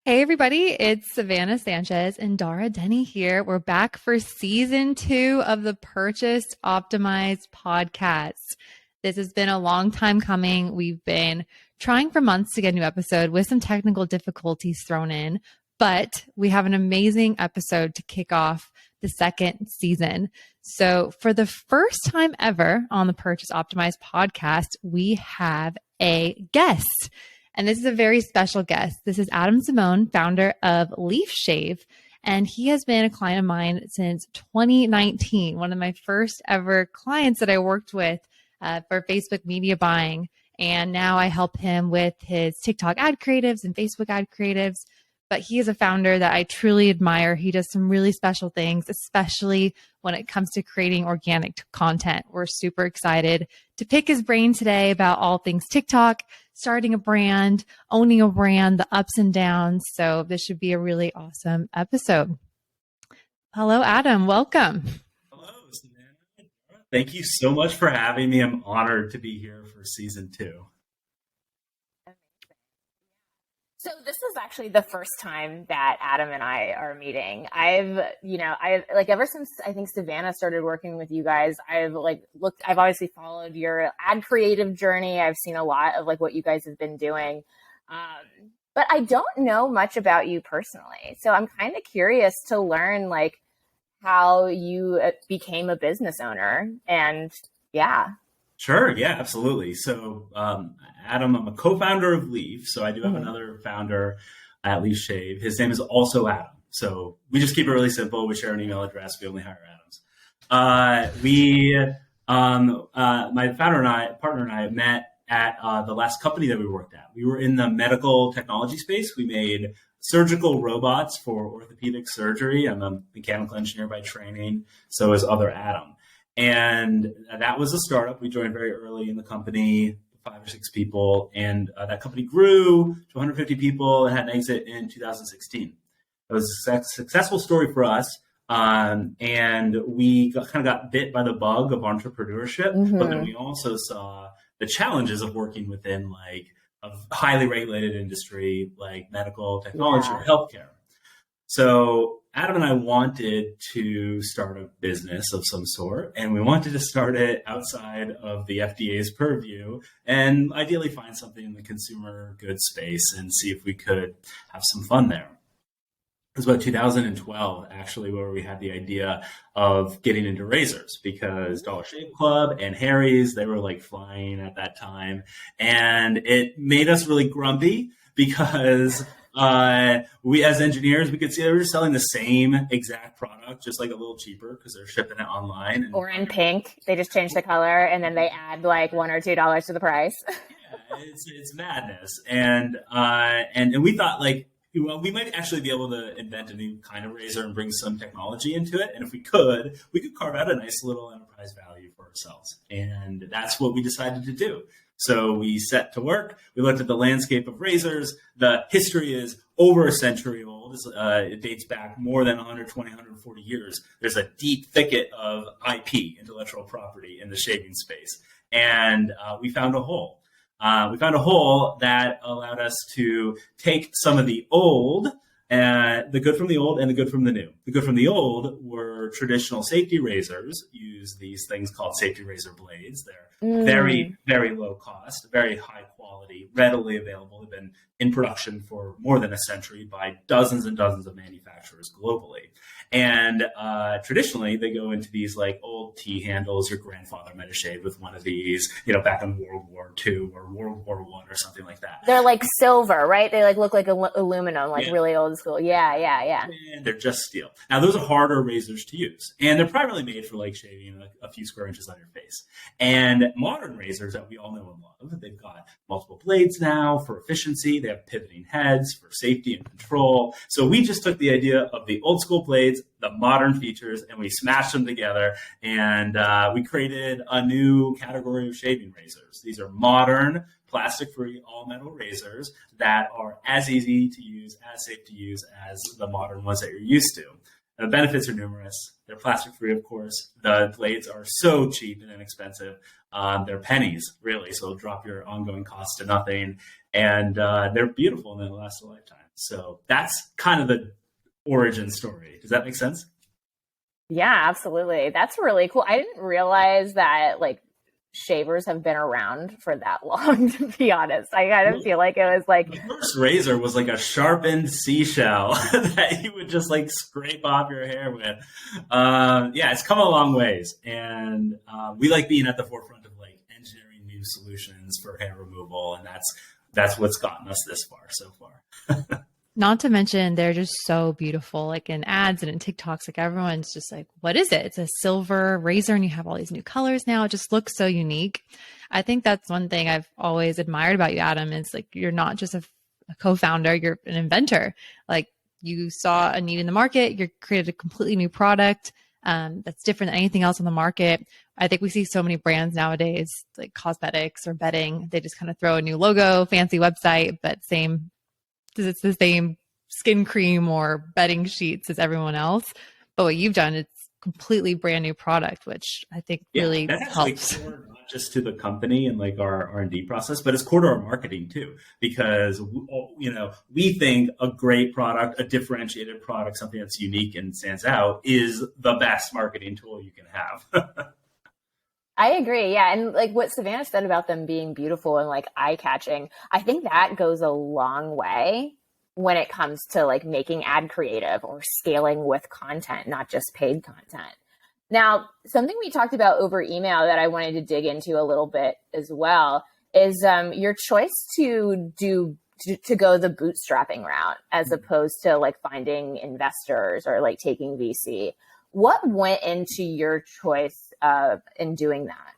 Hey everybody, it's Savannah Sanchez and Dara Denny here. We're back for season 2 of the Purchased Optimized podcast. This has been a long time coming. We've been trying for months to get a new episode with some technical difficulties thrown in, but we have an amazing episode to kick off the second season. So for the first time ever on the Purchase Optimized podcast, we have a guest. And this is a very special guest. This is Adam Simone, founder of Leaf Shave. And he has been a client of mine since 2019, one of my first ever clients that I worked with for Facebook media buying. And now I help him with his TikTok ad creatives and Facebook ad creatives. But he is a founder that I truly admire. He does some really special things, especially when it comes to creating organic content. We're super excited to pick his brain today about all things TikTok, starting a brand, owning a brand, the ups and downs. So this should be a really awesome episode. Hello, Adam. Welcome. Hello, Savannah. Thank you so much for having me. I'm honored to be here for season 2. So this is actually the first time that Adam and I are meeting. I've like ever since I think Savannah started working with you guys, I've obviously followed your ad creative journey. I've seen a lot of like what you guys have been doing. But I don't know much about you personally. So I'm kind of curious to learn like how you became a business owner and yeah. Sure. Yeah, absolutely. So, Adam, I'm a co-founder of Leaf. So I do have another founder at Leaf Shave. His name is also Adam. So we just keep it really simple. We share an email address. We only hire Adams. My partner and I met at the last company that we worked at. We were in the medical technology space. We made surgical robots for orthopedic surgery. I'm a mechanical engineer by training. So is other Adam. And that was a startup. We joined very early in the company, 5 or 6 people, and that company grew to 150 people and had an exit in 2016. It was a successful story for us, and we kind of got bit by the bug of entrepreneurship, but then we also saw the challenges of working within like a highly regulated industry like medical technology or healthcare. So Adam and I wanted to start a business of some sort, and we wanted to start it outside of the FDA's purview and ideally find something in the consumer goods space and see if we could have some fun there. It was about 2012, actually, where we had the idea of getting into razors because Dollar Shave Club and Harry's, they were like flying at that time. And it made us really grumpy because we as engineers, we could see they were selling the same exact product, just like a little cheaper because they're shipping it online. Or in pink. They just change the color and then they add like $1 or $2 to the price. Yeah, it's madness. And we thought like, well, we might actually be able to invent a new kind of razor and bring some technology into it. And if we could carve out a nice little enterprise value for ourselves. And that's what we decided to do. So we set to work. We looked at the landscape of razors. The history is over a century old. It dates back more than 120, 140 years. There's a deep thicket of IP, intellectual property, in the shaving space. And we found a hole. We found a hole that allowed us to take some of the old, the good from the old and the good from the new. The good from the old were traditional safety razors, use these things called safety razor blades. They're very, very low cost, very high quality, readily available. They've been in production for more than a century by dozens and dozens of manufacturers globally. And traditionally, they go into these like old T handles. Your grandfather might have shaved with one of these, back in World War II or World War I or something like that. They're like silver, right? They like look like aluminum, like really old school. Yeah. And they're just steel. Now, those are harder razors to use. And they're primarily made for like shaving a few square inches on your face. And modern razors that we all know and love, they've got multiple blades now for efficiency. They have pivoting heads for safety and control. So we just took the idea of the old school blades, the modern features, and we smashed them together. And we created a new category of shaving razors. These are modern, plastic-free, all-metal razors that are as easy to use, as safe to use as the modern ones that you're used to. The benefits are numerous. They're plastic free, of course. The blades are so cheap and inexpensive. They're pennies, really. So it'll drop your ongoing costs to nothing. And they're beautiful and they last a lifetime. So that's kind of the origin story. Does that make sense? Yeah, absolutely. That's really cool. I didn't realize that like shavers have been around for that long, to be honest. I kind of feel like it was like the first razor was like a sharpened seashell that you would just like scrape off your hair with. Yeah, it's come a long ways, and we like being at the forefront of like engineering new solutions for hair removal, and that's what's gotten us this far so far. Not to mention, they're just so beautiful, like in ads and in TikToks, like everyone's just like, what is it? It's a silver razor and you have all these new colors now. It just looks so unique. I think that's one thing I've always admired about you, Adam, is like, you're not just a co-founder, you're an inventor. Like you saw a need in the market, you created a completely new product that's different than anything else on the market. I think we see so many brands nowadays, like cosmetics or bedding, they just kind of throw a new logo, fancy website, but it's the same skin cream or bedding sheets as everyone else. But what you've done, it's completely brand new product, which I think really that's helps. Core, not just to the company and like our R&D process, but it's core to our marketing too, because we think a great product, a differentiated product, something that's unique and stands out is the best marketing tool you can have. I agree. Yeah. And like what Savannah said about them being beautiful and like eye catching, I think that goes a long way when it comes to like making ad creative or scaling with content, not just paid content. Now, something we talked about over email that I wanted to dig into a little bit as well is your choice to go the bootstrapping route as opposed to like finding investors or like taking VC. What went into your choice in doing that?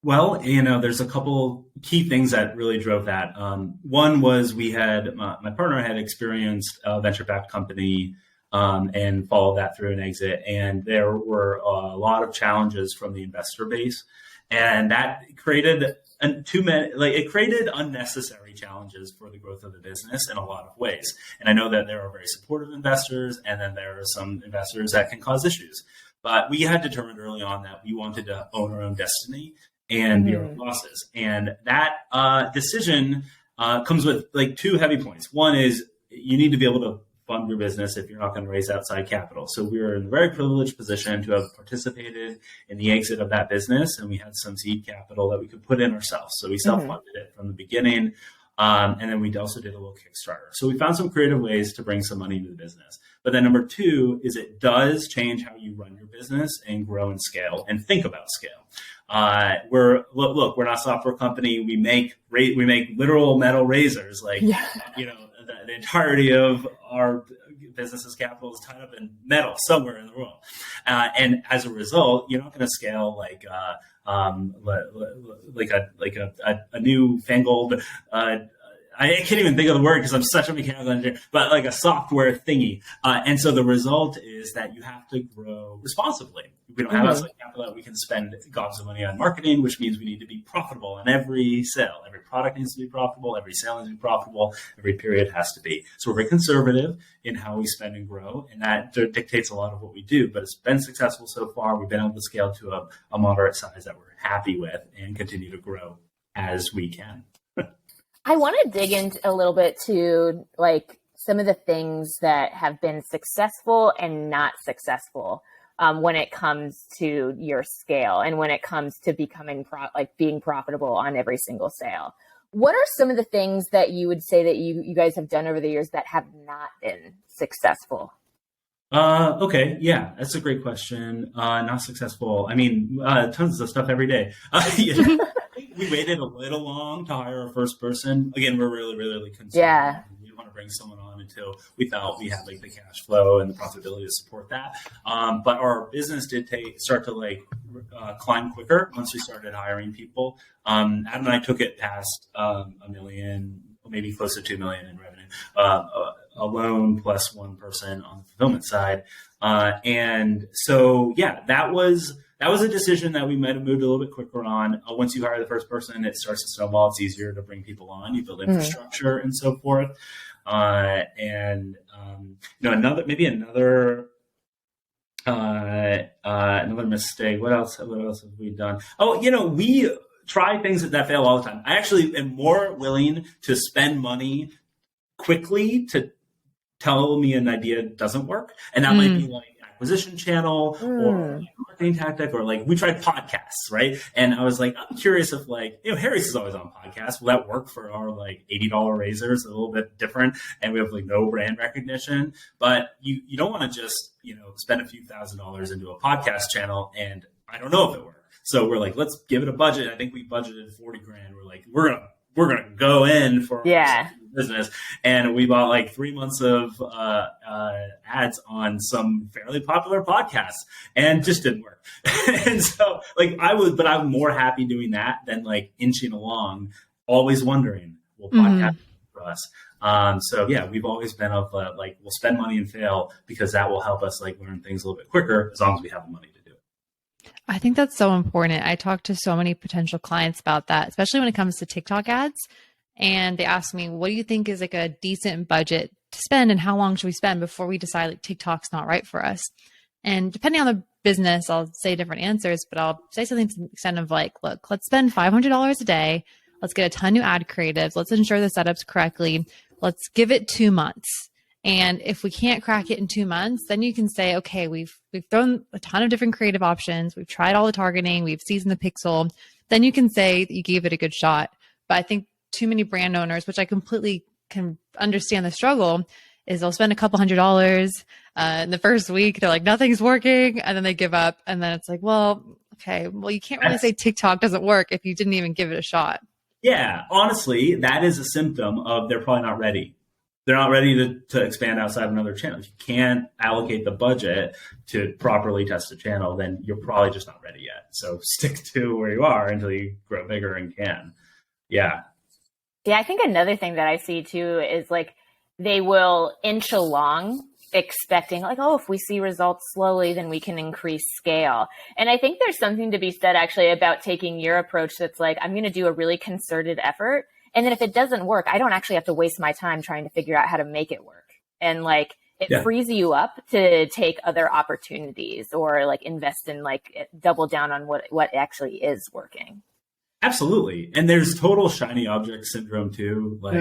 Well, there's a couple key things that really drove that. One was my partner had experienced a venture-backed company and followed that through an exit. And there were a lot of challenges from the investor base. And that created unnecessary challenges for the growth of the business in a lot of ways. And I know that there are very supportive investors, and then there are some investors that can cause issues. But we had determined early on that we wanted to own our own destiny and be our own bosses. And that decision comes with like two heavy points. One is you need to be able to fund your business if you're not going to raise outside capital. So we were in a very privileged position to have participated in the exit of that business, and we had some seed capital that we could put in ourselves. So we self-funded it from the beginning. And then we also did a little Kickstarter. So we found some creative ways to bring some money into the business. But then number two is it does change how you run your business and grow and scale and think about scale. We're not a software company. We make literal metal razors. The entirety of our business's capital is tied up in metal somewhere in the world. And as a result, you're not going to scale like a newfangled, I can't even think of the word because I'm such a mechanical engineer, but like a software thingy. And so the result is that you have to grow responsibly. We don't have outside capital that we can spend gobs of money on marketing, which means we need to be profitable on every sale. Every product needs to be profitable. Every sale needs to be profitable. Every period has to be. So we're very conservative in how we spend and grow, and that dictates a lot of what we do. But it's been successful so far. We've been able to scale to a moderate size that we're happy with and continue to grow as we can. I want to dig into a little bit to like some of the things that have been successful and not successful when it comes to your scale and when it comes to becoming being profitable on every single sale. What are some of the things that you would say that you guys have done over the years that have not been successful? Okay. Yeah, that's a great question. Not successful. I mean, tons of stuff every day. We waited a little long to hire our first person. Again, we're really, really, really concerned. Yeah. We didn't want to bring someone on until we felt we had like the cash flow and the profitability to support that. But our business did start to climb quicker once we started hiring people. Adam and I took it past $1 million, maybe close to $2 million in revenue, alone plus one person on the fulfillment side. And so, yeah, that was that was a decision that we might have moved a little bit quicker on. Once you hire the first person, it starts to snowball. It's easier to bring people on. You build infrastructure and so forth. Another mistake. What else have we done? Oh, we try things that fail all the time. I actually am more willing to spend money quickly to tell me an idea doesn't work. And that might be like an acquisition channel or like a marketing tactic, or like we tried podcasts, right? And I was like, I'm curious if Harry's is always on podcasts. Will that work for our like $80 razors? A little bit different. And we have like no brand recognition, but you don't want to just, spend a few $1,000s into a podcast channel. And I don't know if it works. So we're like, let's give it a budget. I think we budgeted $40,000. We're like, we're gonna go in for business, and we bought like 3 months of ads on some fairly popular podcasts, and just didn't work. And so, I'm more happy doing that than like inching along, always wondering, will podcast work for us? So yeah, we've always been of we'll spend money and fail because that will help us like learn things a little bit quicker as long as we have the money to do it. I think that's so important. I talk to so many potential clients about that, especially when it comes to TikTok ads. And they ask me, what do you think is like a decent budget to spend, and how long should we spend before we decide like TikTok's not right for us? And depending on the business, I'll say different answers, but I'll say something to the extent of like, look, let's spend $500 a day. Let's get a ton of new ad creatives. Let's ensure the setup's correctly. Let's give it 2 months. And if we can't crack it in 2 months, then you can say, okay, we've thrown a ton of different creative options. We've tried all the targeting. We've seasoned the pixel. Then you can say that you gave it a good shot. But I think too many brand owners, which I completely can understand the struggle, is they'll spend a couple $100s in the first week. They're like, nothing's working. And then they give up. And then it's like, well, you can't really say TikTok doesn't work if you didn't even give it a shot. Yeah, honestly, that is a symptom of they're probably not ready. They're not ready to expand outside another channel. If you can't allocate the budget to properly test a channel, then you're probably just not ready yet. So stick to where you are until you grow bigger and can. Yeah. Yeah, I think another thing that I see too is like they will inch along expecting like, oh, if we see results slowly, then we can increase scale. And I think there's something to be said actually about taking your approach that's like, I'm going to do a really concerted effort. And then if it doesn't work, I don't actually have to waste my time trying to figure out how to make it work. And like it frees you up to take other opportunities or like invest in like double down on what actually is working. Absolutely. And there's total shiny object syndrome too. Like,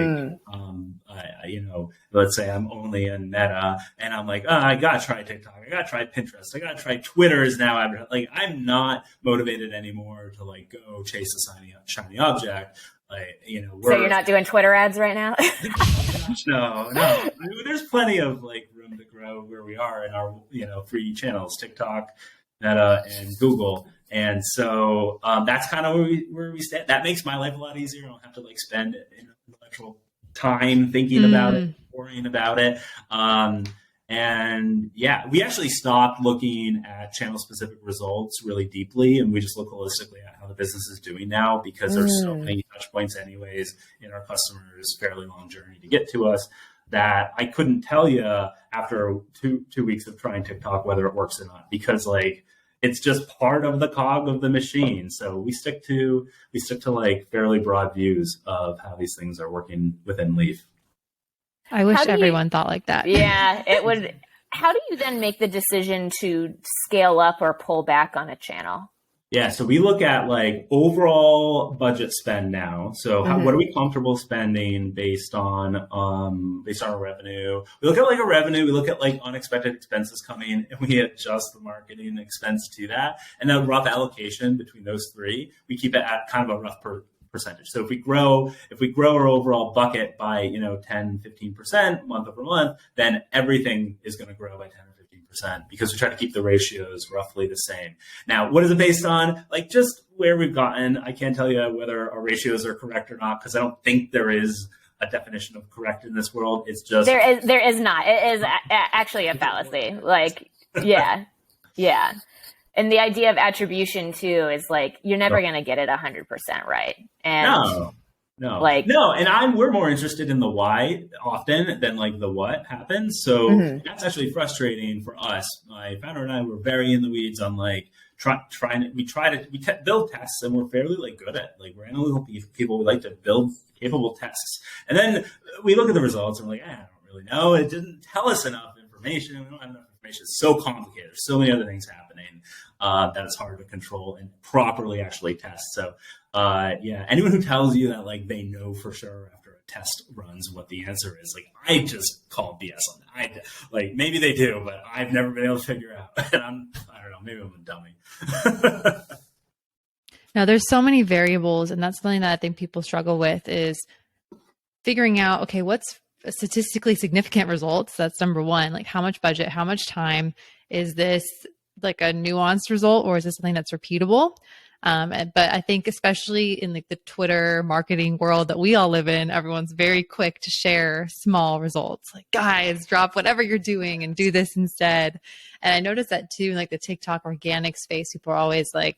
let's say I'm only in Meta and I'm like, I got to try TikTok. I got to try Pinterest. I got to try Twitter is now. Like, I'm not motivated anymore to like go chase a shiny object. Like, so you're not doing Twitter ads right now? No. I mean, there's plenty of like room to grow where we are in our, free channels, TikTok, Meta, and Google. And so that's kind of where we stand. That makes my life a lot easier. I don't have to like spend intellectual time thinking about it, worrying about it. And yeah, we actually stopped looking at channel specific results really deeply. And we just look holistically at how the business is doing now because there's so many touch points anyways in our customers' fairly long journey to get to us that I couldn't tell you after two weeks of trying TikTok whether it works or not, because like it's just part of the cog of the machine. So we stick to like fairly broad views of how these things are working within Leaf. I wish everyone thought like that. Yeah, it would. How do you then make the decision to scale up or pull back on a channel? Yeah, so we look at like overall budget spend now. So what are we comfortable spending based on our revenue? We look at like a revenue, we look at like unexpected expenses coming, and we adjust the marketing expense to that. And then rough allocation between those three, we keep it at kind of a rough percentage. So if we grow our overall bucket by 10, 15% month over month, then everything is going to grow by 10 or 15% because we try to keep the ratios roughly the same. Now, what is it based on? Like just where we've gotten. I can't tell you whether our ratios are correct or not because I don't think there is a definition of correct in this world. It's just there is not. It is actually a fallacy. Like yeah. And the idea of attribution too is like you're never going to get it 100% right. And no. And we're more interested in the why often than like the what happens. So that's actually frustrating for us. My founder and I were very in the weeds on like build tests, and we're fairly like good at like we're analytical people. We like to build capable tests, and then we look at the results and we're like, I don't really know. It didn't tell us enough information. We don't have enough information. It's so complicated. There's so many other things happening that it's hard to control and properly actually test. So anyone who tells you that like they know for sure after a test runs what the answer is, like I just call BS on that. Like maybe they do, but I've never been able to figure out. And I don't know, maybe I'm a dummy. Now there's so many variables, and that's something that I think people struggle with is figuring out, okay, what's statistically significant results? That's number one. Like how much budget, how much time? Is this like a nuanced result, or is this something that's repeatable? But I think especially in like the Twitter marketing world that we all live in, everyone's very quick to share small results. Like, guys, drop whatever you're doing and do this instead. And I noticed that too, in like the TikTok organic space, people are always like,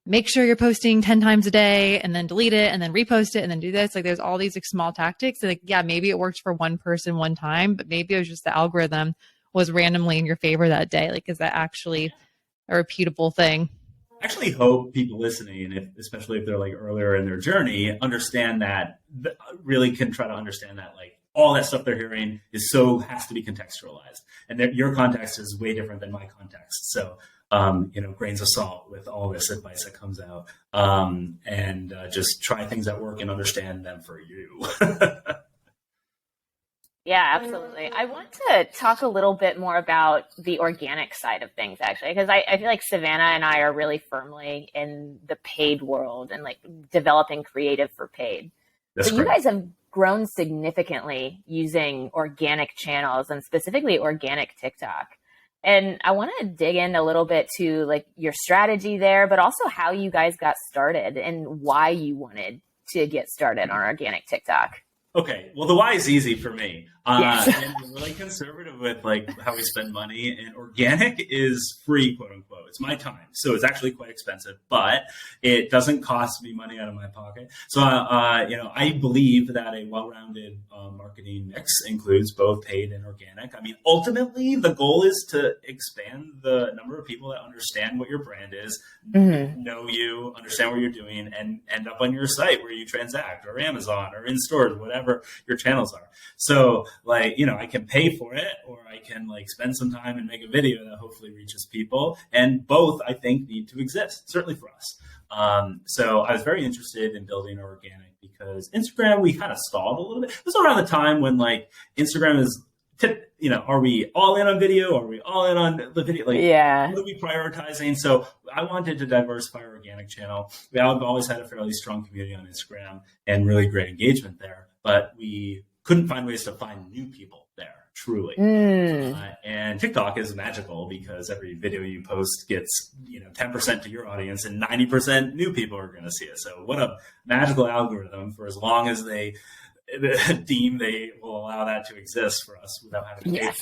make sure you're posting 10 times a day and then delete it and then repost it and then do this. Like there's all these like small tactics. Like, yeah, maybe it worked for one person one time, but maybe it was just the algorithm was randomly in your favor that day. Like, is that actually a repeatable thing? I actually hope people listening, especially if they're like earlier in their journey, understand that, really can try to understand that like all that stuff they're hearing has to be contextualized, and that your context is way different than my context. So, grains of salt with all this advice that comes out, and just try things that work and understand them for you. Yeah, absolutely. I want to talk a little bit more about the organic side of things, actually, because I feel like Savannah and I are really firmly in the paid world and like developing creative for paid. That's so you guys have grown significantly using organic channels and specifically organic TikTok. And I want to dig in a little bit to like your strategy there, but also how you guys got started and why you wanted to get started on organic TikTok. Okay, well, the why is easy for me. Yes. And we're really conservative with like how we spend money, and organic is free, quote unquote. It's my time, so it's actually quite expensive, but it doesn't cost me money out of my pocket. So, I believe that a well-rounded marketing mix includes both paid and organic. I mean, ultimately, the goal is to expand the number of people that understand what your brand is, know you, understand what you're doing, and end up on your site where you transact, or Amazon, or in stores, whatever your channels are. So, I can pay for it, or I can spend some time and make a video that hopefully reaches people. And both, I think, need to exist, certainly for us. So I was very interested in building organic because Instagram, we kind of stalled a little bit. It was around the time when Instagram is, are we all in on video? Are we all in on the video? What are we prioritizing? So I wanted to diversify our organic channel. We've always had a fairly strong community on Instagram and really great engagement there, but we couldn't find ways to find new people there, truly. And TikTok is magical because every video you post gets 10% to your audience and 90% new people are going to see it. So what a magical algorithm for as long as they deem they will allow that to exist for us without having to pay.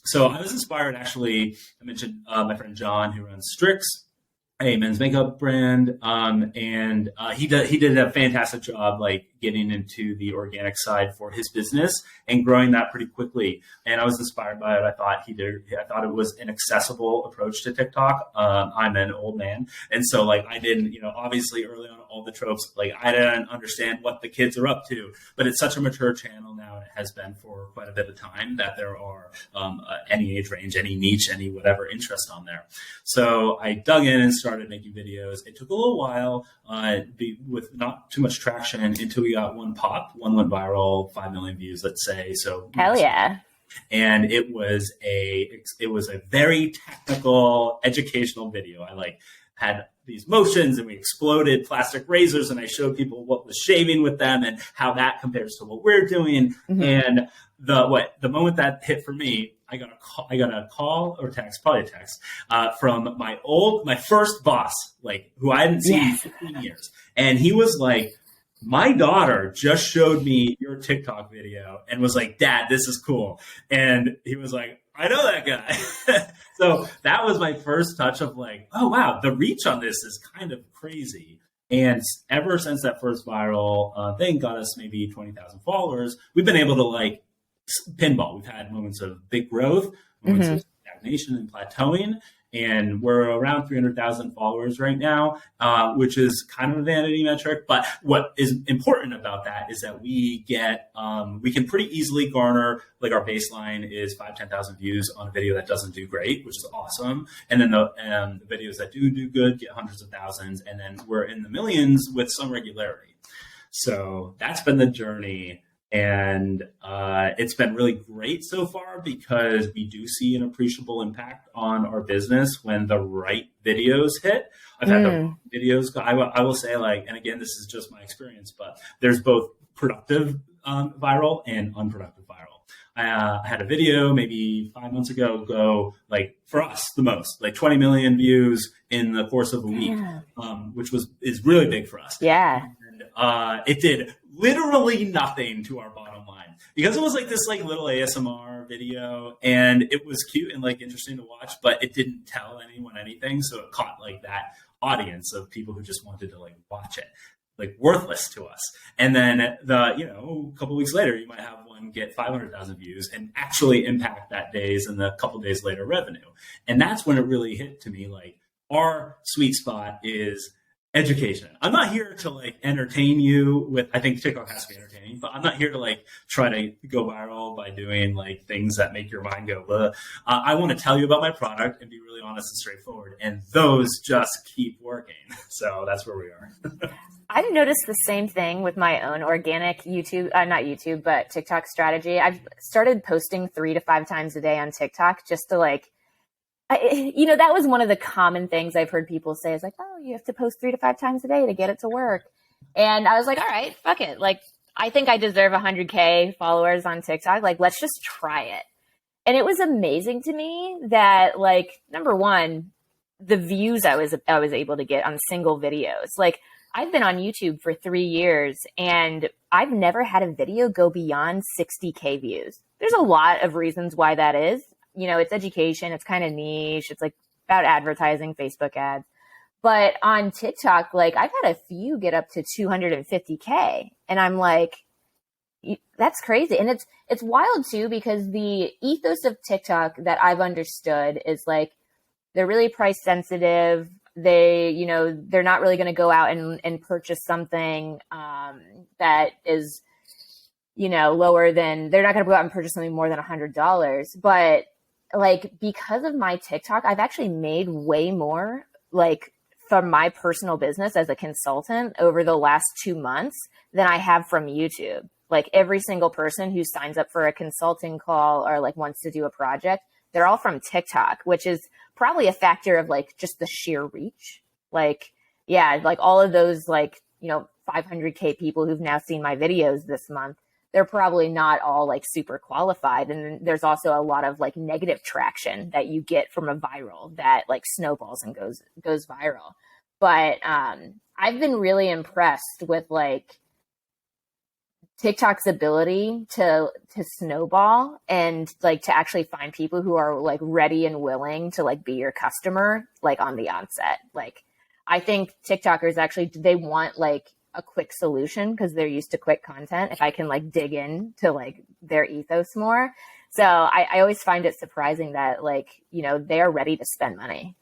So I was inspired, actually. I mentioned my friend John, who runs Strix, a men's makeup brand, and he did a fantastic job getting into the organic side for his business and growing that pretty quickly. And I was inspired by it. I thought it was an accessible approach to TikTok. I'm an old man, and so I didn't, obviously early on all the tropes, I didn't understand what the kids are up to. But it's such a mature channel now, and it has been for quite a bit of time, that there are any age range, any niche, any whatever interest on there. So I dug in and started making videos. It took a little while with not too much traction until we got one pop. One went viral, 5 million views, let's say. So hell yeah. And it was a very technical, educational video. I had these motions, and we exploded plastic razors, and I showed people what was shaving with them and how that compares to what we're doing. And the moment that hit for me, I got a call or text, probably a text, from my first boss, who I hadn't seen in 15 years. And he was like, my daughter just showed me your TikTok video and was like, Dad, this is cool. And he was like, I know that guy. So that was my first touch of oh, wow, the reach on this is kind of crazy. And ever since that first viral thing got us maybe 20,000 followers, we've been able to pinball. We've had moments of big growth, moments of stagnation and plateauing. and we're around 300,000 followers right now, which is kind of a vanity metric. But what is important about that is that we get, we can pretty easily garner, like our baseline is 5,000-10,000 views on a video that doesn't do great, which is awesome. And then the videos that do good get hundreds of thousands. And then we're in the millions with some regularity. So that's been the journey. And it's been really great so far because we do see an appreciable impact on our business when the right videos hit. I've had the videos, I will say, like, and again, this is just my experience, but there's both productive viral and unproductive viral. I had a video maybe 5 months ago go, like, for us, the most, like 20 million views in the course of a week, which is really big for us. Yeah. And it did literally nothing to our bottom line because it was like this like little ASMR video, and it was cute and like interesting to watch, but it didn't tell anyone anything. So it caught like that audience of people who just wanted to like watch it, like worthless to us. And then a couple weeks later, you might have one get 500,000 views and actually impact that day's and the couple days later revenue. And that's when it really hit to me, like, our sweet spot is education. I'm not here to like entertain you with, I think TikTok has to be entertaining, but I'm not here to like try to go viral by doing like things that make your mind go, blah. I want to tell you about my product and be really honest and straightforward. And those just keep working. So that's where we are. I've noticed the same thing with my own organic but TikTok strategy. I've started posting 3 to 5 times a day on TikTok just to like, that was one of the common things I've heard people say is like, oh, you have to post 3 to 5 times a day to get it to work. And I was like, all right, fuck it. Like, I think I deserve 100K followers on TikTok. Like, let's just try it. And it was amazing to me that, like, number one, the views I was able to get on single videos. Like, I've been on YouTube for 3 years and I've never had a video go beyond 60K views. There's a lot of reasons why that is. It's education. It's kind of niche. It's like about advertising, Facebook ads. But on TikTok, like, I've had a few get up to 250K, and I'm like, that's crazy. And it's wild too, because the ethos of TikTok that I've understood is like, they're really price sensitive. They're not really going to go out and purchase something that is, lower than, they're not going to go out and purchase something more than $100. But like, because of my TikTok, I've actually made way more, like, from my personal business as a consultant over the last 2 months than I have from YouTube. Like, every single person who signs up for a consulting call or like wants to do a project, they're all from TikTok, which is probably a factor of like just the sheer reach. Like, yeah, like all of those, like, 500K people who've now seen my videos this month, they're probably not all like super qualified. And there's also a lot of like negative traction that you get from a viral that like snowballs and goes viral. But I've been really impressed with like TikTok's ability to snowball and like to actually find people who are like ready and willing to like be your customer, like on the onset. Like, I think TikTokers actually, they want like a quick solution because they're used to quick content. If I can like dig in to like their ethos more. So I always find it surprising that like, they are ready to spend money.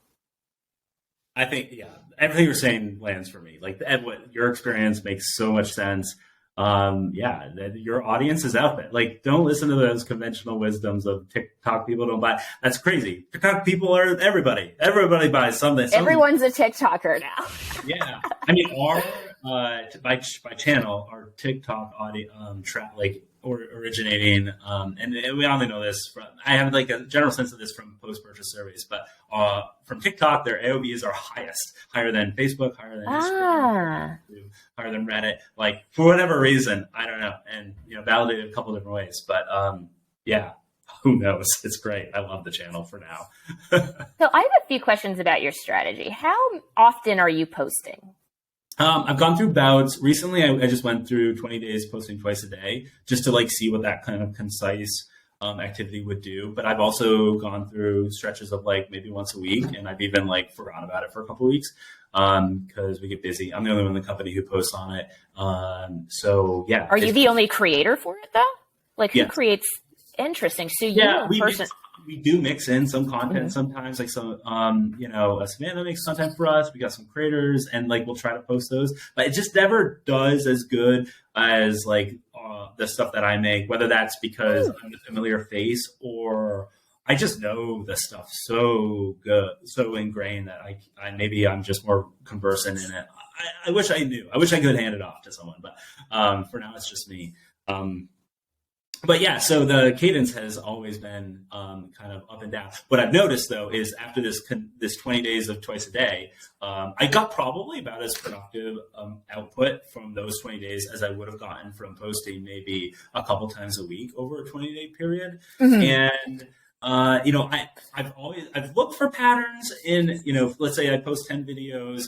I think, yeah, everything you're saying lands for me. Like, what your experience makes so much sense. Your audience is out there. Like, don't listen to those conventional wisdoms of TikTok people don't buy. That's crazy. TikTok people are everybody. Everybody buys something. Everyone's a TikToker now. Yeah. I mean, our by channel, our TikTok audience originating, and we only know this from, I have like a general sense of this from post-purchase surveys, but from TikTok, their AOVs are higher than Facebook, higher than Instagram, higher than Reddit, like, for whatever reason, I don't know, and validated a couple different ways, but yeah, who knows? It's great. I love the channel for now. So I have a few questions about your strategy. How often are you posting? I've gone through bouts. Recently, I just went through 20 days posting twice a day just to like see what that kind of concise activity would do. But I've also gone through stretches of like maybe once a week, and I've even like forgotten about it for a couple of weeks because we get busy. I'm the only one in the company who posts on it. So yeah. Are you the only creator for it though? Like, who creates? Interesting. So Yeah, you person. we do mix in some content Mhm. sometimes, like some, Savannah makes content for us. We got some creators, and like we'll try to post those, but it just never does as good as like the stuff that I make. Whether that's because I'm a familiar face, or I just know the stuff so good, so ingrained that I maybe I'm just more conversant in it. I wish I knew. I wish I could hand it off to someone, but for now it's just me. But yeah, so the cadence has always been kind of up and down. What I've noticed though is after this 20 days of twice a day, I got probably about as productive output from those 20 days as I would have gotten from posting maybe a couple times a week over a 20-day period. And I've looked for patterns in, let's say I post 10 videos,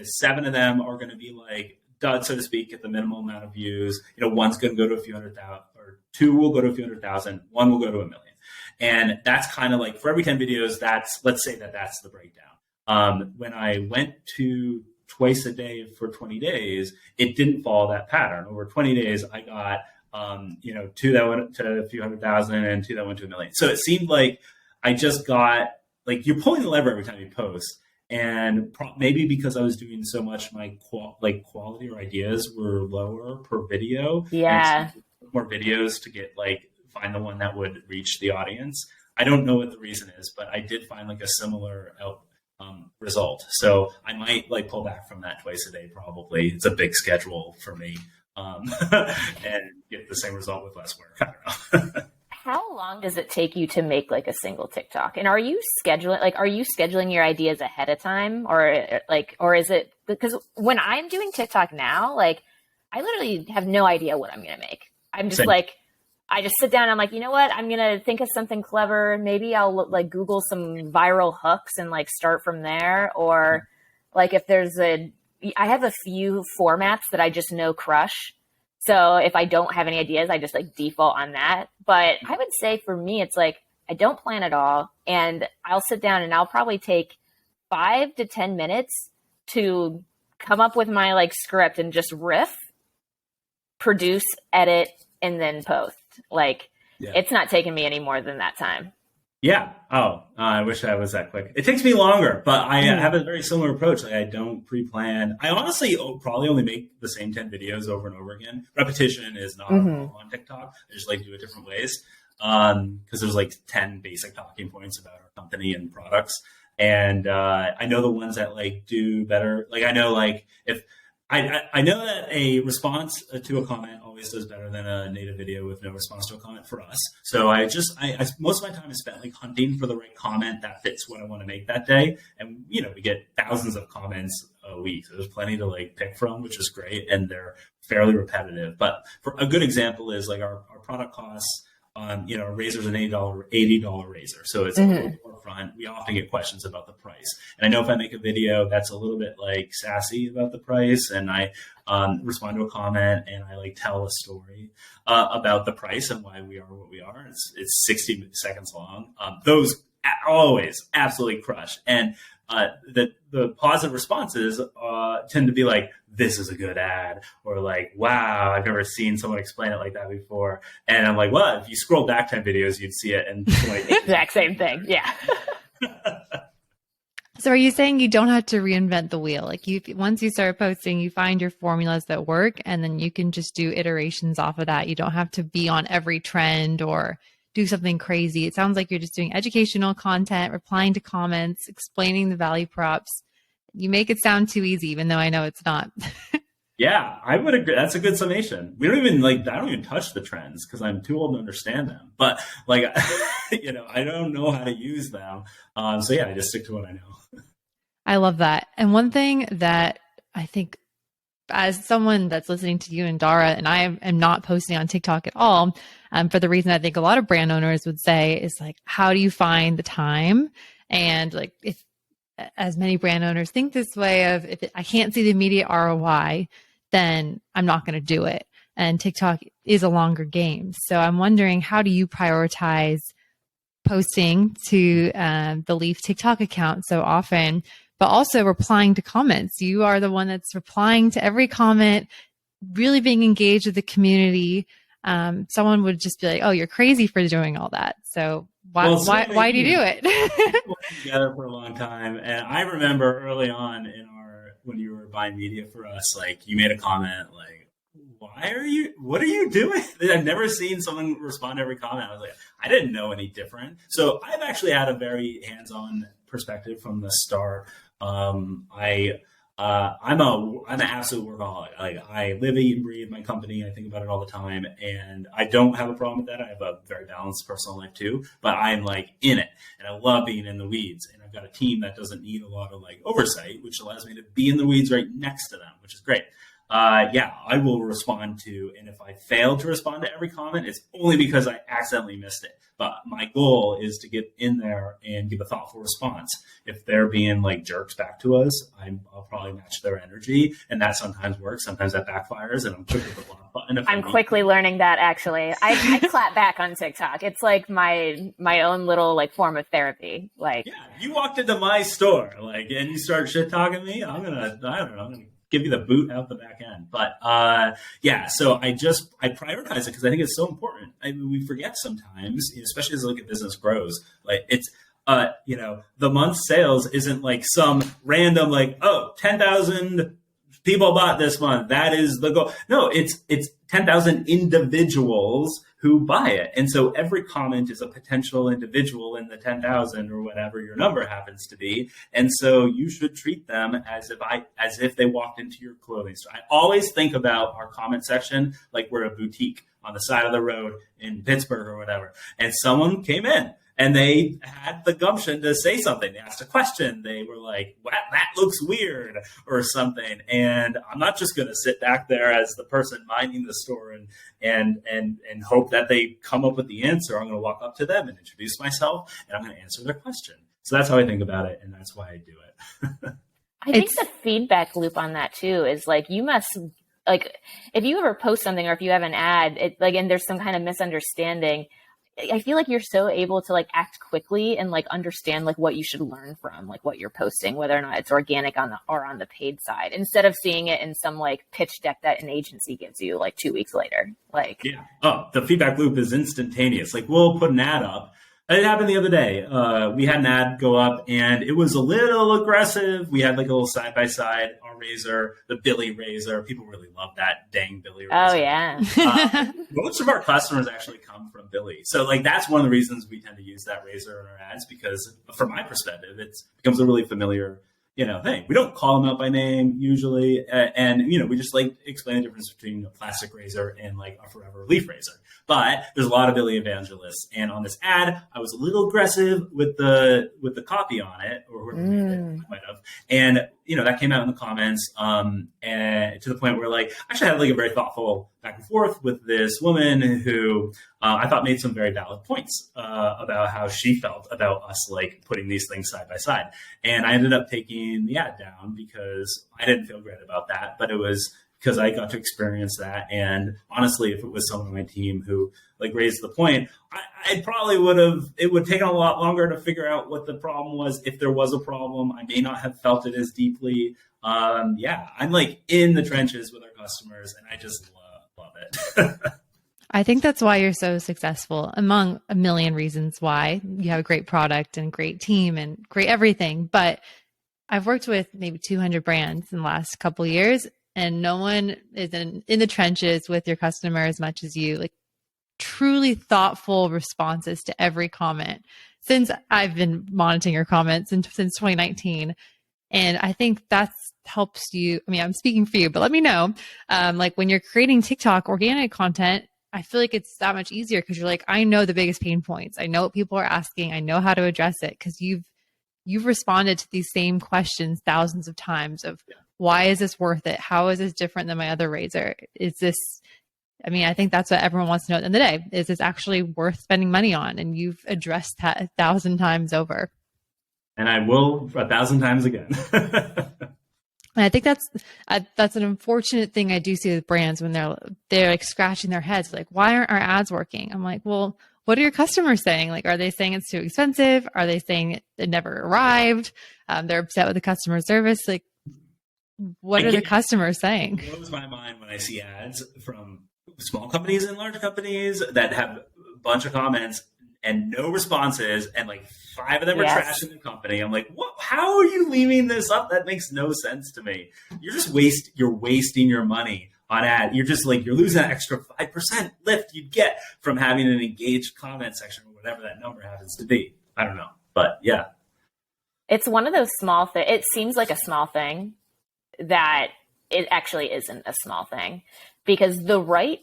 7 of them are going to be like dud, so to speak, at the minimal amount of views. One's going to go to a few 100,000, or 2 will go to a few 100,000, 1 will go to 1 million. And that's kind of like for every 10 videos, let's say that's the breakdown. When I went to twice a day for 20 days, it didn't follow that pattern. Over 20 days, I got 2 that went to a few 100,000 and 2 that went to 1 million. So it seemed like I just got, like, you're pulling the lever every time you post. And maybe because I was doing so much, my quality or ideas were lower per video. Yeah. And more videos to find the one that would reach the audience. I don't know what the reason is, but I did find like a similar result. So I might pull back from that twice a day. Probably it's a big schedule for me, and get the same result with less work. I don't know. How long does it take you to make a single TikTok? And are you scheduling your ideas ahead of time, or is it, because when I'm doing TikTok now, I literally have no idea what I'm going to make. I'm just Same. I just sit down and I'm like, you know what? I'm going to think of something clever. Maybe I'll Google some viral hooks and start from there. Or if I have a few formats that I just know crush. So if I don't have any ideas, I just default on that. But I would say for me, it's I don't plan at all. And I'll sit down and I'll probably take 5 to 10 minutes to come up with my script and just riff, produce, edit, and then post. It's not taking me any more than that time. Yeah. Oh, I wish I was that quick. It takes me longer, but I have a very similar approach. I don't pre-plan. I honestly probably only make the same 10 videos over and over again. Repetition is not on TikTok. I just do it different ways. Because there's 10 basic talking points about our company and products. And I know the ones that do better. I know if I know that a response to a comment always does better than a native video with no response to a comment for us. So I most of my time is spent hunting for the right comment that fits what I want to make that day. And, we get thousands of comments a week. So there's plenty to pick from, which is great. And they're fairly repetitive. But for a good example is our product costs, a razor's an $80 razor. So it's a little more front. We often get questions about the price. And I know if I make a video that's a little bit sassy about the price, and I respond to a comment and I tell a story about the price and why we are what we are, it's 60 seconds long. Those always absolutely crush. And the positive responses tend to be this is a good ad, or wow, I've never seen someone explain it like that before. And I'm well, if you scroll back 10 videos, you'd see it. And exact same thing. Yeah. So are you saying you don't have to reinvent the wheel? Once you start posting, you find your formulas that work, and then you can just do iterations off of that. You don't have to be on every trend or do something crazy. It sounds like you're just doing educational content, replying to comments, explaining the value props. You make it sound too easy, even though I know it's not. Yeah, I would agree. That's a good summation. We don't even I don't even touch the trends because I'm too old to understand them. But I don't know how to use them. So yeah, I just stick to what I know. I love that. And one thing that I think, as someone that's listening to you and Dara, and I am not posting on TikTok at all, for the reason I think a lot of brand owners would say is how do you find the time? And if, as many brand owners think this way of, if I can't see the immediate ROI, then I'm not going to do it. And TikTok is a longer game. So I'm wondering, how do you prioritize posting to the Leaf TikTok account so often, but also replying to comments? You are the one that's replying to every comment, really being engaged with the community. someone would just be like, "Oh, you're crazy for doing all that." So why do you do it? We've worked together for a long time, and I remember early on when you were buying media for us, like you made a comment like, what are you doing? I've never seen someone respond to every comment. I was like, I didn't know any different. So I've actually had a very hands-on perspective from the start. I'm an absolute workaholic. Like I live, eat, and breathe my company. I think about it all the time, and I don't have a problem with that. I have a very balanced personal life too, but I'm like in it, and I love being in the weeds. And I've got a team that doesn't need a lot of like oversight, which allows me to be in the weeds right next to them, which is great. I will respond to, and if I fail to respond to every comment, it's only because I accidentally missed it. But my goal is to get in there and give a thoughtful response. If they're being like jerks back to us, I'll probably match their energy, and that sometimes works. Sometimes that backfires, and I'm quick with the block button. I'm quickly learning that actually. I clap back on TikTok. It's like my own little like form of therapy. Like, yeah, you walked into my store, like, and you start shit talking me. I'm gonna give you the boot out the back end. But so I prioritize it because I think it's so important. I mean, we forget sometimes, especially as like a business grows, like it's, the month sales isn't like some random, like, 10,000 people bought this month. That is the goal. No, it's 10,000 individuals who buy it. And so every comment is a potential individual in the 10,000 or whatever your number happens to be. And so you should treat them as if they walked into your clothing store. I always think about our comment section like we're a boutique on the side of the road in Pittsburgh or whatever. And someone came in and they had the gumption to say something. They asked a question. They were like, that looks weird or something. And I'm not just going to sit back there as the person minding the store and hope that they come up with the answer. I'm going to walk up to them and introduce myself, and I'm going to answer their question. So that's how I think about it, and that's why I do it. I think the feedback loop on that too is like, you must, like, if you ever post something or if you have an ad, and there's some kind of misunderstanding, I feel like you're so able to like act quickly and like understand like what you should learn from like what you're posting, whether or not it's organic on the paid side, instead of seeing it in some like pitch deck that an agency gives you like 2 weeks later. Like, yeah. Oh, the feedback loop is instantaneous. Like we'll put an ad up. It happened the other day. We had an ad go up and it was a little aggressive. We had like a little side-by-side, our razor, the Billy razor. People really love that dang Billy razor. Oh, yeah. Most of our customers actually come from Billy. So like that's one of the reasons we tend to use that razor in our ads, because from my perspective, it becomes a really familiar thing. We don't call them out by name usually. And we just like explain the difference between a plastic razor and like a forever leaf razor. But there's a lot of Billy evangelists. And on this ad, I was a little aggressive with the copy on it, or whoever made it, I might have. And, that came out in the comments, and to the point where like, I actually had like a very thoughtful back and forth with this woman who I thought made some very valid points about how she felt about us like putting these things side by side. And I ended up taking the ad down because I didn't feel great about that, but it was because I got to experience that. And honestly, if it was someone on my team who like raised the point, I probably it would take a lot longer to figure out what the problem was. If there was a problem, I may not have felt it as deeply. I'm like in the trenches with our customers, and I just love it. I think that's why you're so successful, among a million reasons why. You have a great product and great team and great everything. But I've worked with maybe 200 brands in the last couple of years, and no one is in the trenches with your customer as much as you. Like truly thoughtful responses to every comment. Since I've been monitoring your comments since 2019, and I think that's helps you. I mean, I'm speaking for you, but let me know. Like when you're creating TikTok organic content, I feel like it's that much easier because you're like, I know the biggest pain points. I know what people are asking. I know how to address it because you've responded to these same questions thousands of times of why is this worth it? How is this different than my other razor? Is this, I mean, I think that's what everyone wants to know at the end of the day. Is this actually worth spending money on? And you've addressed that 1,000 times over. And I will 1,000 times again. And I think that's an unfortunate thing I do see with brands when they're like scratching their heads, like, why aren't our ads working? I'm like, well, what are your customers saying? Like, are they saying it's too expensive? Are they saying it never arrived? They're upset with the customer service. Like, what are the customers saying? It blows my mind when I see ads from small companies and large companies that have a bunch of comments and no responses, and like 5 of them are trash in the company. I'm like, what? How are you leaving this up? That makes no sense to me. You're wasting your money on ad. You're just like, you're losing that extra 5% lift you'd get from having an engaged comment section or whatever that number happens to be. I don't know, but yeah. It's one of those small things. It seems like a small thing that it actually isn't a small thing, because the right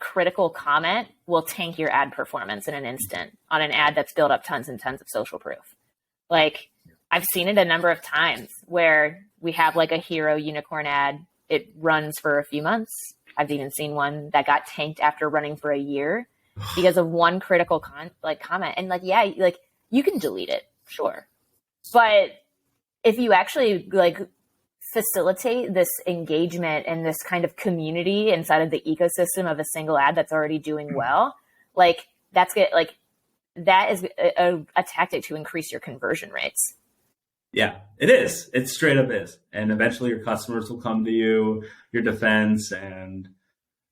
critical comment will tank your ad performance in an instant on an ad that's built up tons and tons of social proof. Like, I've seen it a number of times where we have like a hero unicorn ad. It runs for a few months. I've even seen one that got tanked after running for a year because of one critical comment. And like, yeah, like you can delete it, sure. But if you actually like facilitate this engagement and this kind of community inside of the ecosystem of a single ad that's already doing well, like that's good. Like that is a tactic to increase your conversion rates. Yeah, it is. It straight up is. And eventually your customers will come to you, your defense, and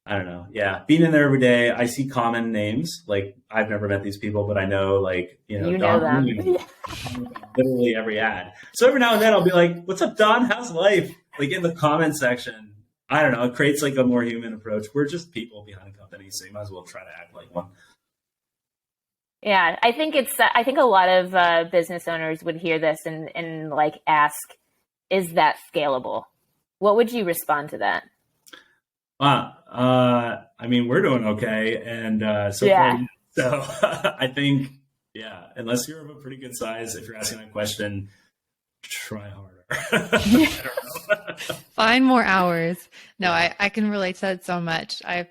I don't know. Yeah, being in there every day, I see common names. Like, I've never met these people, but I know, like, you know them. Literally every ad. So every now and then I'll be like, what's up, Don? How's life? Like, in the comment section. I don't know. It creates like a more human approach. We're just people behind companies, so you might as well try to act like one. Yeah, I think a lot of business owners would hear this and like ask, is that scalable? What would you respond to that? I mean, we're doing okay. And so I think, yeah, unless you're of a pretty good size, if you're asking that question, try harder. I don't know. Find more hours. No, I can relate to that so much. I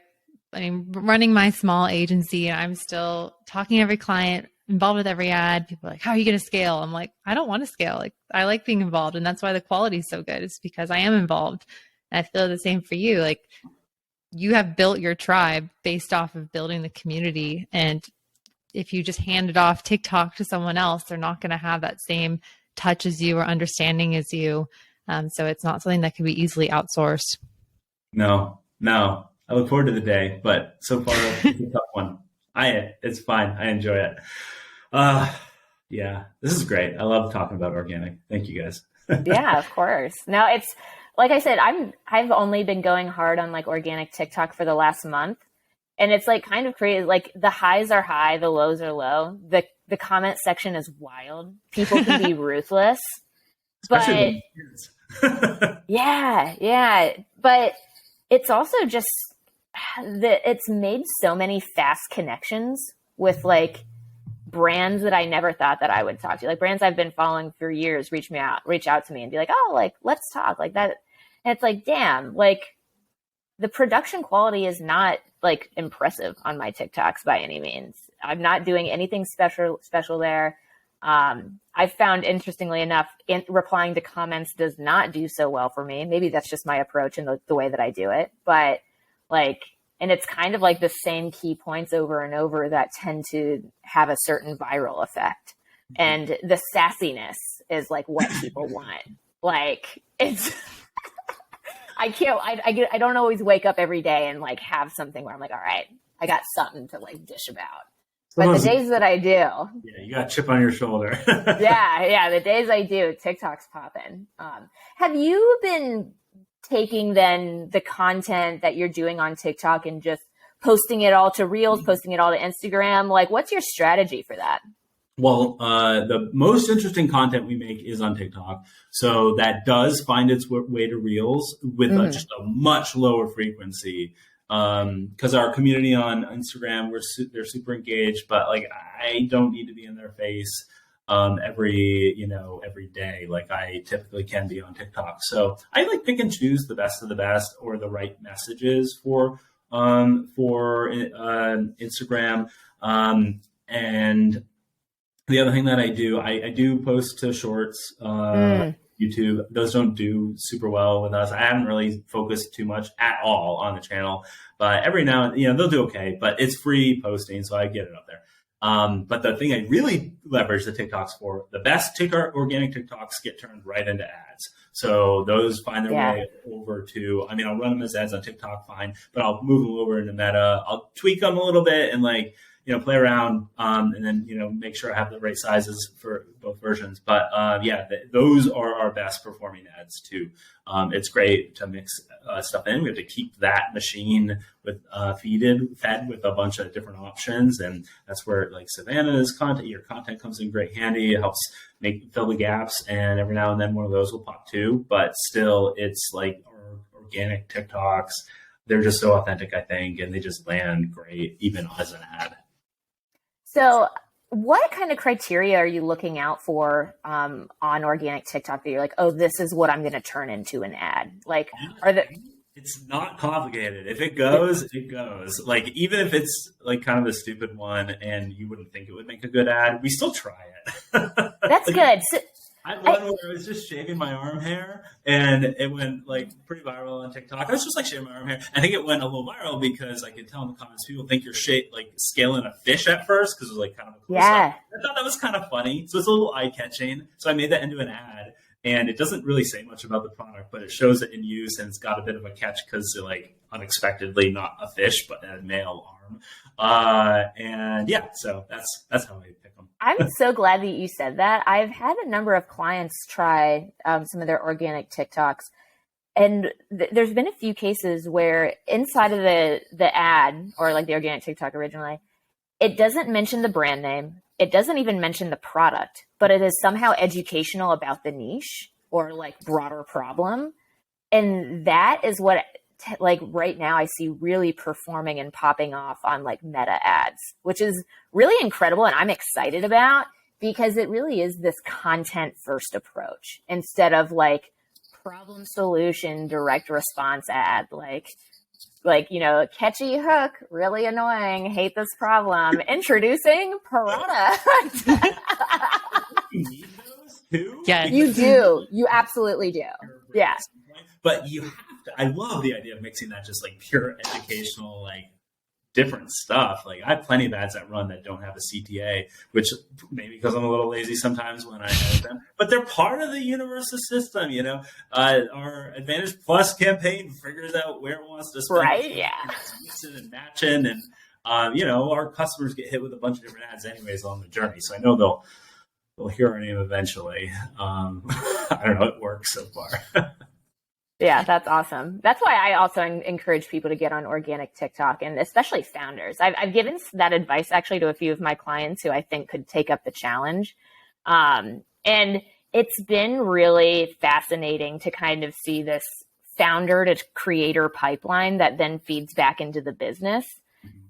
mean, running my small agency, and I'm still talking to every client, involved with every ad. People are like, how are you going to scale? I'm like, I don't want to scale. Like, I like being involved. And that's why the quality is so good. It's because I am involved. And I feel the same for you. Like, you have built your tribe based off of building the community. And if you just hand it off TikTok to someone else, they're not going to have that same touch as you or understanding as you. So it's not something that can be easily outsourced. No. I look forward to the day, but so far it's a tough one. It's fine. I enjoy it. Yeah, this is great. I love talking about organic. Thank you guys. Yeah, of course. Now it's like I said, I've only been going hard on like organic TikTok for the last month, and it's like kind of crazy. Like the highs are high, the lows are low. The comment section is wild. People can be ruthless, but yeah. But it's also just it's made so many fast connections with like brands that I never thought that I would talk to. Like brands I've been following for years reach out to me and be like, oh, like, let's talk like that. And it's like, damn, like the production quality is not like impressive on my TikToks by any means. I'm not doing anything special there. I found, interestingly enough, replying to comments does not do so well for me. Maybe that's just my approach and the way that I do it. But like, and it's kind of like the same key points over and over that tend to have a certain viral effect. And the sassiness is like what people want. Like it's, I don't always wake up every day and like have something where I'm like, all right, I got something to like dish about. But the days that I do, yeah, you got a chip on your shoulder. yeah, the days I do, TikTok's popping. Have you been taking then the content that you're doing on TikTok and just posting it all to Reels, posting it all to Instagram? Like, what's your strategy for that? Well, the most interesting content we make is on TikTok. So that does find its way to Reels with just a much lower frequency. Because our community on Instagram, they're super engaged, but like I don't need to be in their face every day like I typically can be on TikTok. So I like pick and choose the best of the best or the right messages for Instagram. And the other thing that I do post to shorts, YouTube. Those don't do super well with us. I haven't really focused too much at all on the channel, but every now and they'll do okay, but it's free posting. So I get it up there. But the thing I really leverage the TikToks for, the best organic TikToks get turned right into ads. So those find their way over to, I mean, I'll run them as ads on TikTok, fine, but I'll move them over into Meta. I'll tweak them a little bit and like, play around, and then, make sure I have the right sizes for both versions. But those are our best performing ads too. It's great to mix stuff in. We have to keep that machine with fed with a bunch of different options. And that's where like Savannah's your content comes in great handy. It helps fill the gaps. And every now and then one of those will pop too, but still it's like our organic TikToks. They're just so authentic, I think, and they just land great even as an ad. So what kind of criteria are you looking out for on organic TikTok that you're like, oh, this is what I'm going to turn into an ad? Like, it's not complicated. If it goes, it goes. Like, even if it's like kind of a stupid one and you wouldn't think it would make a good ad, we still try it. That's good. So, I had one where I was just shaving my arm hair and it went like pretty viral on TikTok. I was just like shaving my arm hair. I think it went a little viral because I could tell in the comments people think you're like scaling a fish at first because it was like kind of a cool stuff. I thought that was kind of funny. So it's a little eye catching. So I made that into an ad and it doesn't really say much about the product, but it shows it in use and it's got a bit of a catch because it like unexpectedly not a fish, but a male arm. So that's how I pick them. I'm so glad that you said that. I've had a number of clients try some of their organic TikToks, and there's been a few cases where inside of the ad or like the organic TikTok originally, it doesn't mention the brand name. It doesn't even mention the product, but it is somehow educational about the niche or like broader problem. And that is what like right now I see really performing and popping off on like Meta ads, which is really incredible. And I'm excited about because it really is this content first approach instead of like problem solution, direct response ad, like, catchy hook, really annoying, hate this problem, introducing product. You need those too? Yeah, you do. You absolutely do. Yeah. But you have to, I love the idea of mixing that just like pure educational, like different stuff. Like I have plenty of ads that run that don't have a CTA, which maybe because I'm a little lazy sometimes when I edit them, but they're part of the universal system, Our Advantage Plus campaign figures out where it wants to spend. Right, yeah. Mixing and matching. And, our customers get hit with a bunch of different ads anyways along the journey. So I know they'll hear our name eventually. I don't know, it works so far. Yeah, that's awesome. That's why I also encourage people to get on organic TikTok, and especially founders. I've given that advice actually to a few of my clients who I think could take up the challenge. And it's been really fascinating to kind of see this founder to creator pipeline that then feeds back into the business.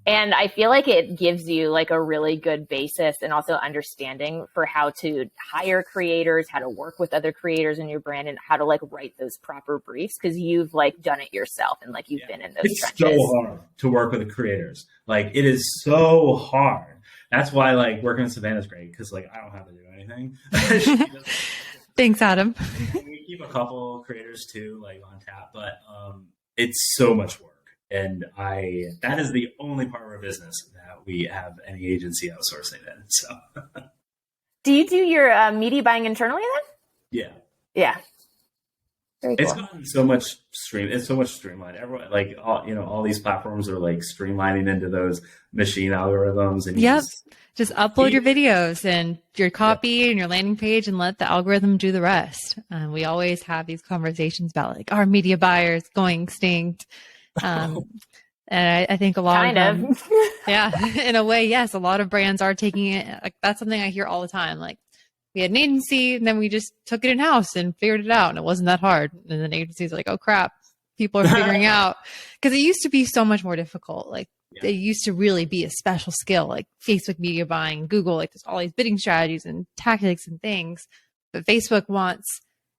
And I feel like it gives you like a really good basis and also understanding for how to hire creators, how to work with other creators in your brand, and how to like write those proper briefs because you've like done it yourself and like you've been in those trenches. It's so hard to work with the creators. Like it is so hard. That's why like working with Savannah is great because like I don't have to do anything. Thanks, Adam. We keep a couple creators too, like on tap, but it's so much work. And that is the only part of our business that we have any agency outsourcing in. So, do you do your media buying internally then? Yeah. Yeah. Very cool. It's gotten so much streamlined. Everyone, like all these platforms are like streamlining into those machine algorithms. And just upload your videos and your copy and your landing page and let the algorithm do the rest. We always have these conversations about like our media buyers going extinct. And I think a lot of them, in a way, yes, a lot of brands are taking it. Like that's something I hear all the time. Like we had an agency and then we just took it in house and figured it out and it wasn't that hard. And then agencies are like, oh crap, people are figuring out because it used to be so much more difficult. Like it used to really be a special skill, like Facebook media buying, Google, like there's all these bidding strategies and tactics and things, but Facebook wants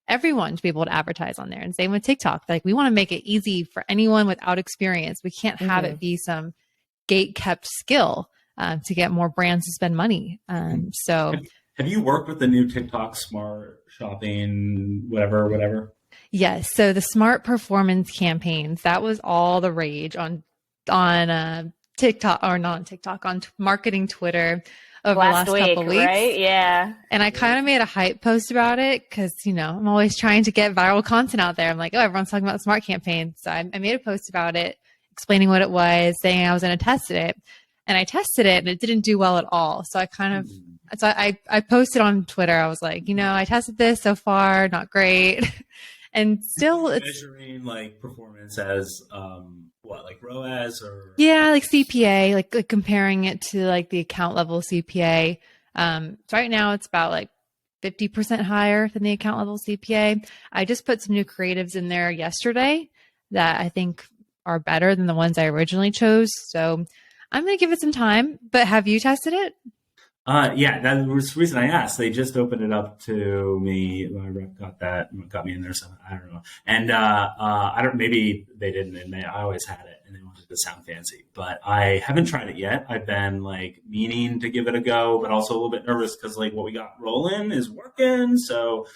everyone to be able to advertise on there. And same with TikTok. Like we want to make it easy for anyone without experience. We can't have it be some gate kept skill to get more brands to spend money. So have you worked with the new TikTok smart shopping, whatever? Yes. So the smart performance campaigns, that was all the rage on TikTok, or not on TikTok, on marketing Twitter over the last last week, couple weeks. right? Yeah. And I kind of made a hype post about it because, I'm always trying to get viral content out there. I'm like, oh, everyone's talking about Smart Campaign. So I made a post about it, explaining what it was, saying I was going to test it. And I tested it and it didn't do well at all. So I posted on Twitter. I was like, I tested this so far, not great. And still it's measuring like performance as like ROAS or like CPA, like comparing it to like the account level CPA. So right now it's about like 50% higher than the account level CPA. I just put some new creatives in there yesterday that I think are better than the ones I originally chose. So I'm going to give it some time, but have you tested it? Yeah, that was the reason I asked. They just opened it up to me. My rep got me in there, so I don't know. And I don't. Maybe they didn't, and I always had it, and they wanted to sound fancy. But I haven't tried it yet. I've been like meaning to give it a go, but also a little bit nervous because like what we got rolling is working. So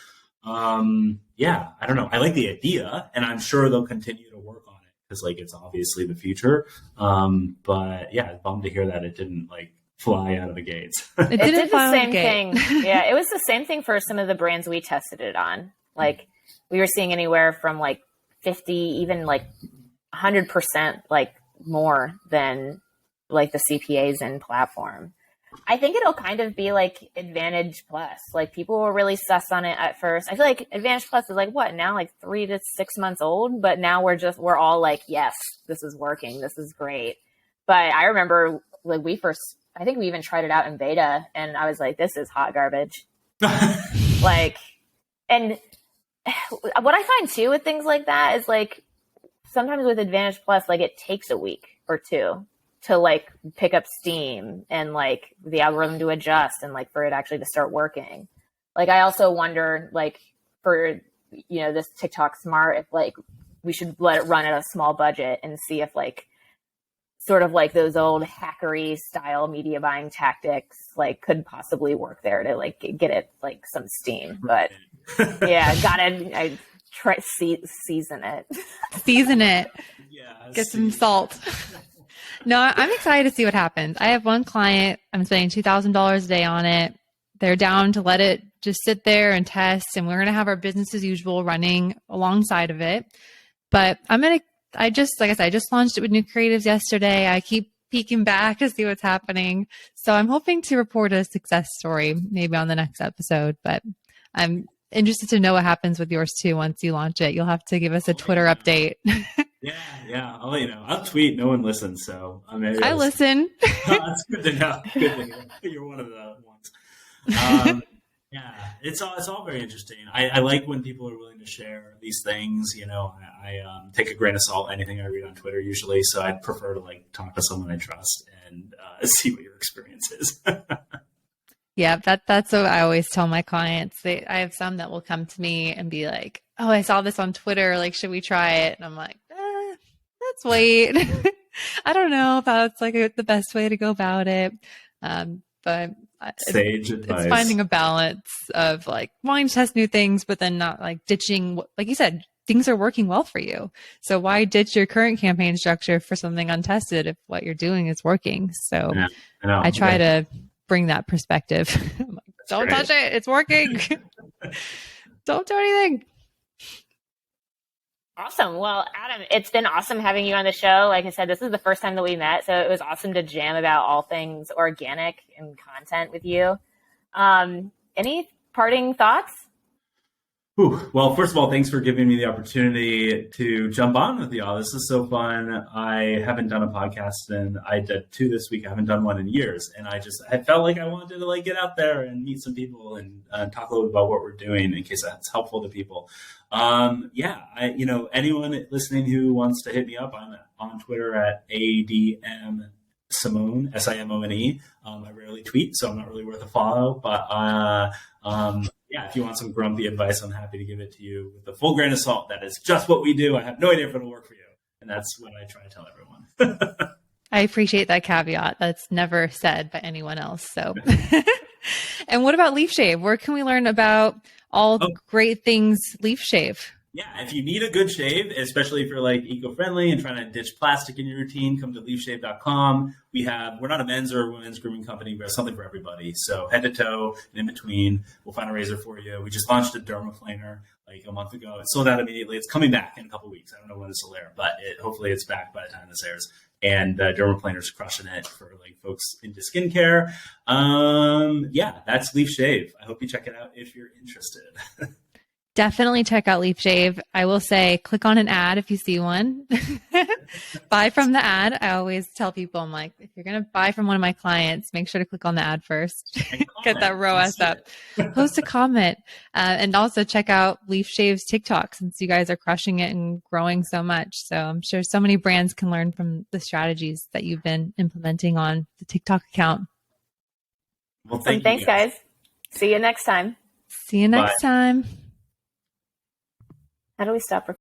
yeah, I don't know. I like the idea, and I'm sure they'll continue to work on it because like it's obviously the future. But yeah, it's bummed to hear that it didn't like fly out of the gates. It did the same thing. Yeah, it was the same thing for some of the brands we tested it on. Like we were seeing anywhere from like 50, even like 100%, like more than like the CPAs in platform. I think it'll kind of be like Advantage Plus. Like people were really sus on it at first. I feel like Advantage Plus is like what now, like 3 to 6 months old, but now we're all like, yes, this is working. This is great. But I remember like I think we even tried it out in beta and I was like, this is hot garbage. Like, and what I find too with things like that is like, sometimes with Advantage Plus, like it takes a week or two to like pick up steam and like the algorithm to adjust and like for it actually to start working. Like, I also wonder like for, this TikTok Smart, if like we should let it run at a small budget and see if like, sort of like those old hackery style media buying tactics, like could possibly work there to like get it like some steam. But yeah, I try season it. Season it. Yeah, get some salt. No, I'm excited to see what happens. I have one client, I'm spending $2,000 a day on it. They're down to let it just sit there and test. And we're going to have our business as usual running alongside of it. But I just launched it with new creatives yesterday. I keep peeking back to see what's happening. So I'm hoping to report a success story maybe on the next episode, but I'm interested to know what happens with yours too. Once you launch it, you'll have to give us a Twitter update. Yeah. I'll let you know. I'll tweet. No one listens. So I listen. That's good to know. Good to know. You're one of the ones. Yeah, it's all very interesting. I like when people are willing to share these things. I take a grain of salt anything I read on Twitter usually, so I'd prefer to like talk to someone I trust and see what your experience is. Yeah, that's what I always tell my clients. I have some that will come to me and be like, "Oh, I saw this on Twitter. Like, should we try it?" And I'm like, "Let's wait." I don't know if that's like the best way to go about it, but. Sage advice. It's finding a balance of like wanting to test new things, but then not like ditching, like you said, things are working well for you. So why ditch your current campaign structure for something untested if what you're doing is working? So yeah, I try to bring that perspective. I'm like, don't touch it. It's working. Don't do anything. Awesome. Well, Adam, it's been awesome having you on the show. Like I said, this is the first time that we met, so it was awesome to jam about all things organic and content with you. Any parting thoughts? Well, first of all, thanks for giving me the opportunity to jump on with y'all. This is so fun. I haven't done a podcast, and I did 2 this week. I haven't done one in years, and I felt like I wanted to like get out there and meet some people and talk a little bit about what we're doing in case that's helpful to people. Anyone listening who wants to hit me up, I'm on Twitter at ADM Simone, Simone. I rarely tweet, so I'm not really worth a follow, but if you want some grumpy advice, I'm happy to give it to you with a full grain of salt. That is just what we do. I have no idea if it'll work for you. And that's what I try to tell everyone. I appreciate that caveat. That's never said by anyone else. So, and what about Leaf Shave? Where can we learn about all great things Leaf Shave? Yeah, if you need a good shave, especially if you're like eco-friendly and trying to ditch plastic in your routine, come to leafshave.com. We're not a men's or women's grooming company, but something for everybody. So head to toe and in between, we'll find a razor for you. We just launched a dermaplaner like a month ago. It sold out immediately. It's coming back in a couple of weeks. I don't know when this will air, but hopefully it's back by the time this airs. And dermaplaner's crushing it for like folks into skincare. Yeah, that's Leaf Shave. I hope you check it out if you're interested. Definitely check out Leaf Shave. I will say, click on an ad if you see one. Buy from the ad. I always tell people, I'm like, if you're going to buy from one of my clients, make sure to click on the ad first. Get that ROAS up. Post a comment. And also check out Leaf Shave's TikTok, since you guys are crushing it and growing so much. So I'm sure so many brands can learn from the strategies that you've been implementing on the TikTok account. Well, thanks, guys. See you next time. See you next time. How do we stop recording?